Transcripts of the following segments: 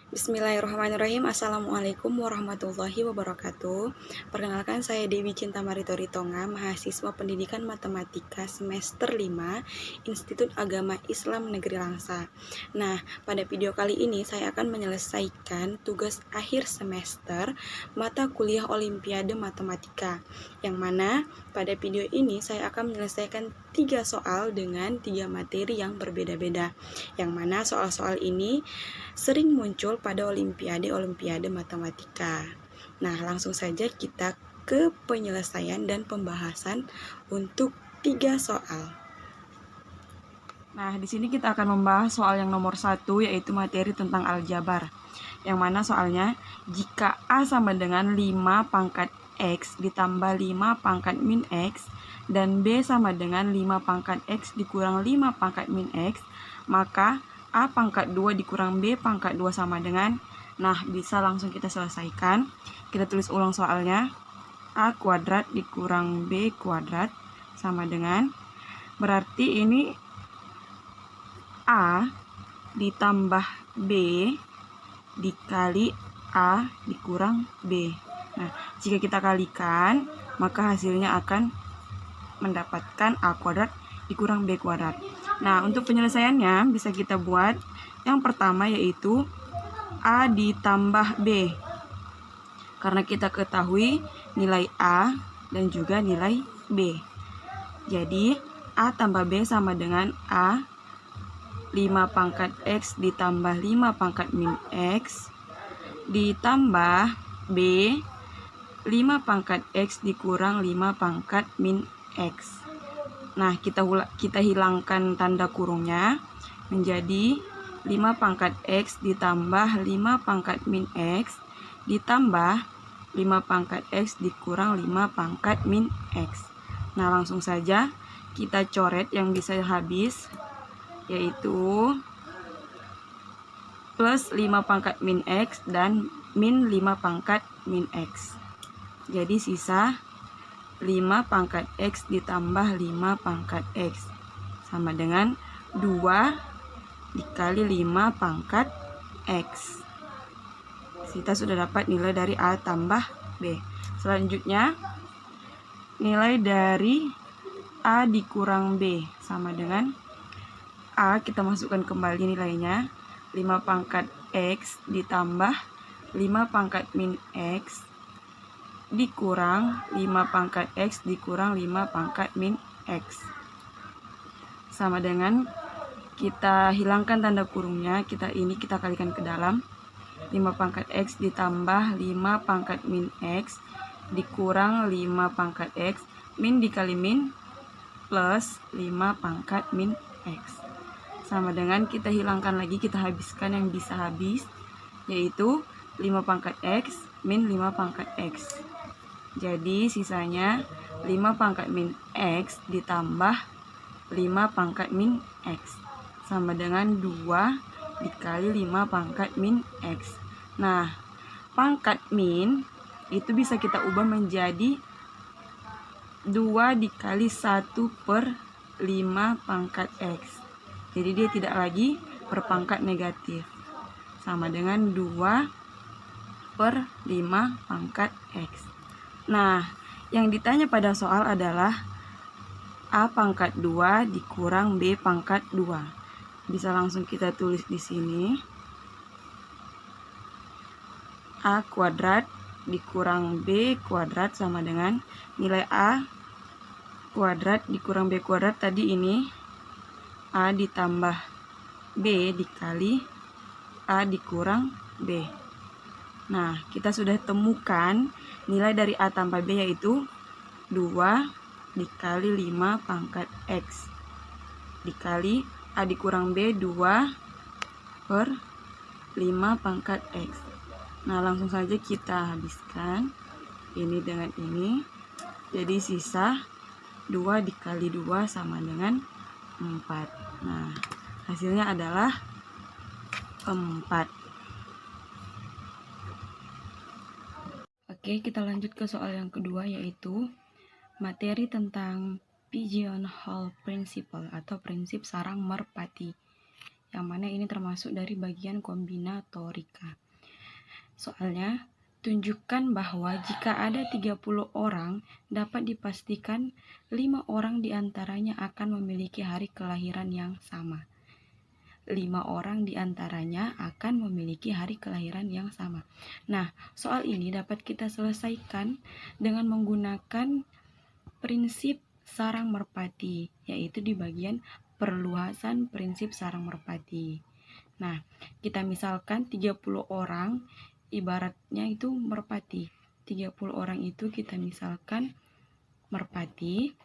Bismillahirrahmanirrahim. Assalamualaikum warahmatullahi wabarakatuh. Perkenalkan, saya Dewi Cinta Maritori Tonga, mahasiswa Pendidikan Matematika semester 5, Institut Agama Islam Negeri Langsa. Nah, pada video kali ini saya akan menyelesaikan tugas akhir semester mata kuliah Olimpiade Matematika, yang mana pada video ini saya akan menyelesaikan 3 soal dengan 3 materi yang berbeda-beda, yang mana soal-soal ini sering muncul pada Olimpiade Matematika. Nah, langsung saja kita ke penyelesaian dan pembahasan untuk 3 soal. Nah, di sini kita akan membahas soal yang nomor 1, yaitu materi tentang aljabar. Yang mana soalnya, jika A sama dengan 5 pangkat X ditambah 5 pangkat min X, dan B sama dengan 5 pangkat X dikurang 5 pangkat min X, maka A pangkat 2 dikurang B pangkat 2 sama dengan, nah bisa langsung kita selesaikan. Kita tulis ulang soalnya, A kuadrat dikurang B kuadrat sama dengan, berarti ini A ditambah B dikali A dikurang B. Nah, jika kita kalikan, maka hasilnya akan mendapatkan A kuadrat dikurang B kuadrat. Nah, untuk penyelesaiannya bisa kita buat yang pertama, yaitu A ditambah B. Karena kita ketahui nilai A dan juga nilai B. Jadi, A tambah B sama dengan A 5 pangkat X ditambah 5 pangkat min X ditambah B 5 pangkat X dikurang 5 pangkat min X. Nah, kita hilangkan tanda kurungnya menjadi 5 pangkat X ditambah 5 pangkat min X ditambah 5 pangkat X dikurang 5 pangkat min X. Nah, langsung saja kita coret yang bisa habis, yaitu plus 5 pangkat min X dan min 5 pangkat min X. Jadi sisa 5 pangkat X ditambah 5 pangkat X sama dengan 2 dikali 5 pangkat X. Kita sudah dapat nilai dari A tambah B. Selanjutnya, nilai dari A dikurang B sama dengan A, kita masukkan kembali nilainya, 5 pangkat X ditambah 5 pangkat min X dikurang 5 pangkat X dikurang 5 pangkat min X. Sama dengan kita hilangkan tanda kurungnya, kita kalikan ke dalam. 5 pangkat X ditambah 5 pangkat min X dikurang 5 pangkat X, min dikali min plus 5 pangkat min X. Sama dengan kita hilangkan lagi, kita habiskan yang bisa habis, yaitu 5 pangkat X min 5 pangkat X. Jadi sisanya 5 pangkat min X ditambah 5 pangkat min X sama dengan 2 dikali 5 pangkat min X. Nah, pangkat min itu bisa kita ubah menjadi 2 dikali 1 per 5 pangkat X. Jadi dia tidak lagi berpangkat negatif. Sama dengan 2 per 5 pangkat X. Nah, yang ditanya pada soal adalah A pangkat 2 dikurang B pangkat 2. Bisa langsung kita tulis di sini. A kuadrat dikurang B kuadrat sama dengan nilai A kuadrat dikurang B kuadrat tadi ini A ditambah B dikali A dikurang B. Nah, kita sudah temukan nilai dari A tambah B, yaitu 2 dikali 5 pangkat X dikali A dikurang B 2 per 5 pangkat X. Nah, langsung saja kita habiskan ini dengan ini. Jadi sisa 2 dikali 2 sama dengan 4. Nah, hasilnya adalah 4. Oke, kita lanjut ke soal yang kedua, yaitu materi tentang pigeonhole principle atau prinsip sarang merpati. yang mana ini termasuk dari bagian kombinatorika. Soalnya, tunjukkan bahwa jika ada 30 orang, dapat dipastikan 5 orang diantaranya akan memiliki hari kelahiran yang sama. 5 orang diantaranya akan memiliki hari kelahiran yang sama. Nah, soal ini dapat kita selesaikan dengan menggunakan prinsip sarang merpati, yaitu di bagian perluasan prinsip sarang merpati. Nah, kita misalkan 30 orang, ibaratnya itu merpati. 30 orang itu kita misalkan merpati,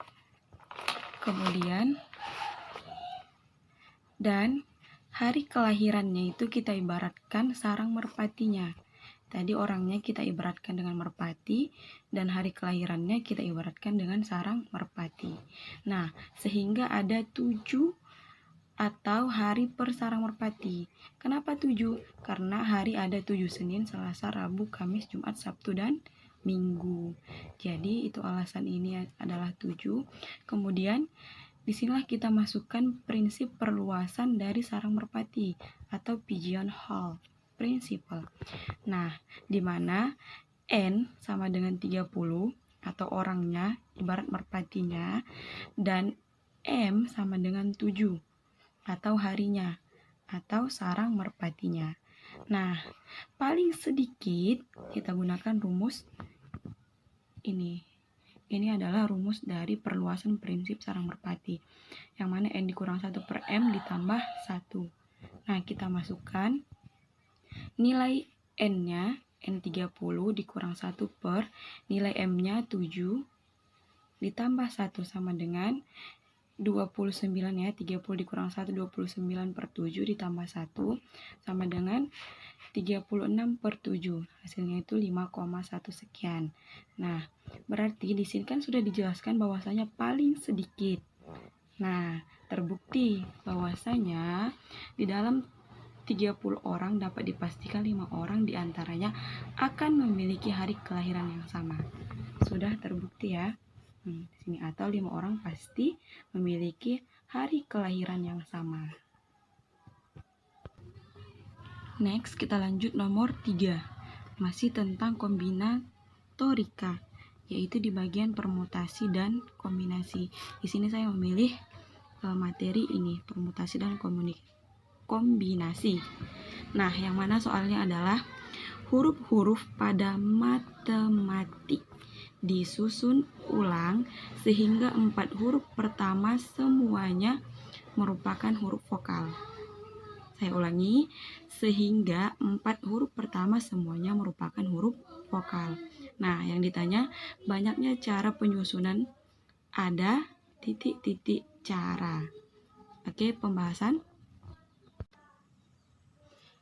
kemudian dan hari kelahirannya itu kita ibaratkan sarang merpatinya. Tadi orangnya kita ibaratkan dengan merpati, dan hari kelahirannya kita ibaratkan dengan sarang merpati. Nah, sehingga ada 7 atau hari per sarang merpati. Kenapa 7? Karena hari ada 7, Senin, Selasa, Rabu, Kamis, Jumat, Sabtu, dan Minggu. Jadi itu alasan ini adalah 7. Kemudian disinilah kita masukkan prinsip perluasan dari sarang merpati atau pigeonhole principle. Nah, di mana N sama dengan 30 atau orangnya ibarat merpatinya, dan M sama dengan 7 atau harinya atau sarang merpatinya. Nah, paling sedikit kita gunakan rumus ini. Ini adalah rumus dari perluasan prinsip sarang merpati, yang mana N dikurang 1 per M ditambah 1. Nah, kita masukkan nilai N-nya, N30 dikurang 1 per nilai M-nya 7 ditambah 1 sama dengan 29 ya, 30 dikurang 1, 29 per 7 ditambah 1 sama dengan 36 per 7. Hasilnya itu 5,1 sekian. Nah, berarti di sini kan sudah dijelaskan bahwasanya paling sedikit. Nah, terbukti bahwasanya di dalam 30 orang dapat dipastikan 5 orang diantaranya akan memiliki hari kelahiran yang sama. Sudah terbukti ya. Di sini atau 5 orang pasti memiliki hari kelahiran yang sama. Next, kita lanjut nomor 3. Masih tentang kombinatorika, yaitu di bagian permutasi dan kombinasi. Di sini saya memilih materi ini, permutasi dan kombinasi. Nah, yang mana soalnya adalah huruf-huruf pada matematik disusun ulang sehingga 4 huruf pertama semuanya merupakan huruf vokal. Saya ulangi, sehingga 4 huruf pertama semuanya merupakan huruf vokal. Nah, yang ditanya banyaknya cara penyusunan, ada titik-titik cara. Oke, pembahasan.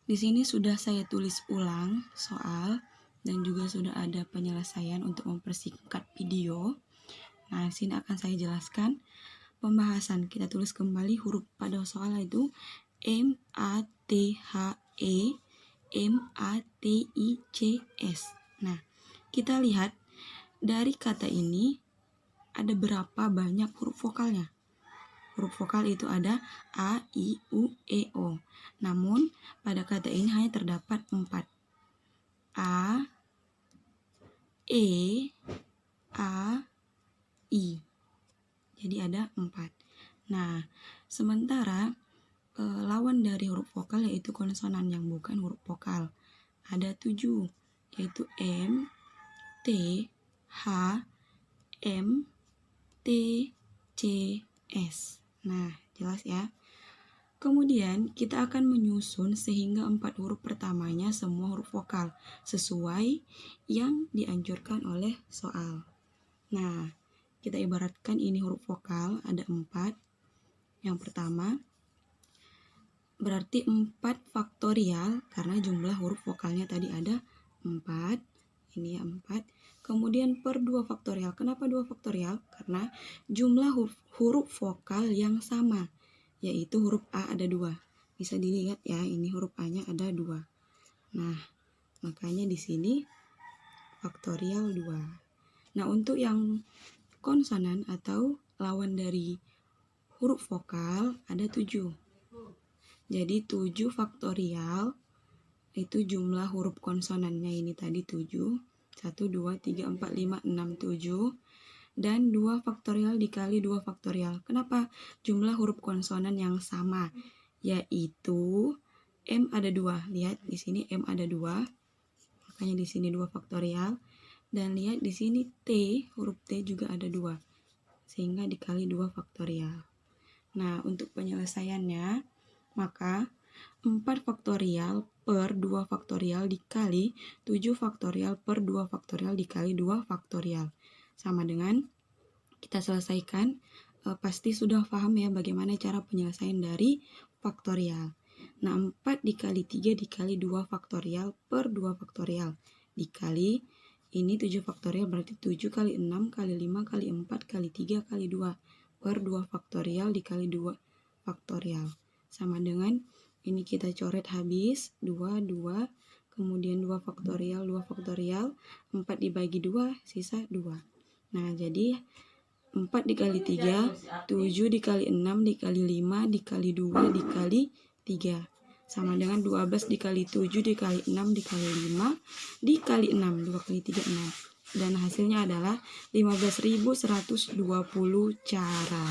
Di sini sudah saya tulis ulang soal dan juga sudah ada penyelesaian untuk mempersingkat video. Nah, sini akan saya jelaskan pembahasan. Kita tulis kembali huruf pada soal itu M, A, T, H, E, M, A, T, I, C, S. Nah, kita lihat dari kata ini ada berapa banyak huruf vokalnya. Huruf vokal itu ada A, I, U, E, O. Namun, pada kata ini hanya terdapat 4. A, E, A, I. Jadi ada 4. Nah, sementara lawan dari huruf vokal yaitu konsonan yang bukan huruf vokal. Ada 7, yaitu M, T, H, M, T, C, S. Nah, jelas ya. Kemudian kita akan menyusun sehingga 4 huruf pertamanya semua huruf vokal sesuai yang dianjurkan oleh soal. Nah, kita ibaratkan ini huruf vokal ada 4. Yang pertama berarti 4 faktorial karena jumlah huruf vokalnya tadi ada 4. Ini ya 4. Kemudian per 2 faktorial. Kenapa 2 faktorial? Karena jumlah huruf vokal yang sama, yaitu huruf A ada 2. Bisa dilihat ya, ini huruf A-nya ada 2. Nah, makanya di sini faktorial 2. Nah, untuk yang konsonan atau lawan dari huruf vokal ada 7. Jadi 7 faktorial itu jumlah huruf konsonannya ini tadi 7. 1, 2, 3, 4, 5, 6, 7. Dan 2 faktorial dikali 2 faktorial. Kenapa? Jumlah huruf konsonan yang sama, yaitu M ada 2. Lihat di sini M ada 2. Makanya di sini 2 faktorial. Dan lihat di sini T, huruf T juga ada 2. Sehingga dikali 2 faktorial. Nah, untuk penyelesaiannya, maka 4 faktorial per 2 faktorial dikali 7 faktorial per 2 faktorial dikali 2 faktorial. Sama dengan kita selesaikan, pasti sudah paham ya bagaimana cara penyelesaian dari faktorial. Nah, 4 dikali 3 dikali 2 faktorial per 2 faktorial dikali ini 7 faktorial berarti 7 kali 6 kali 5 kali 4 kali 3 kali 2 per 2 faktorial dikali 2 faktorial. Sama dengan ini kita coret habis 2, 2, kemudian 2 faktorial, 2 faktorial, 4 dibagi 2, sisa 2. Nah, jadi 4 dikali 3, 7 dikali 6 dikali 5 dikali 2 dikali 3. Sama dengan 12 dikali 7 dikali 6 dikali 5 dikali 6. 2 kali 3, 6. Dan hasilnya adalah 15.120 cara.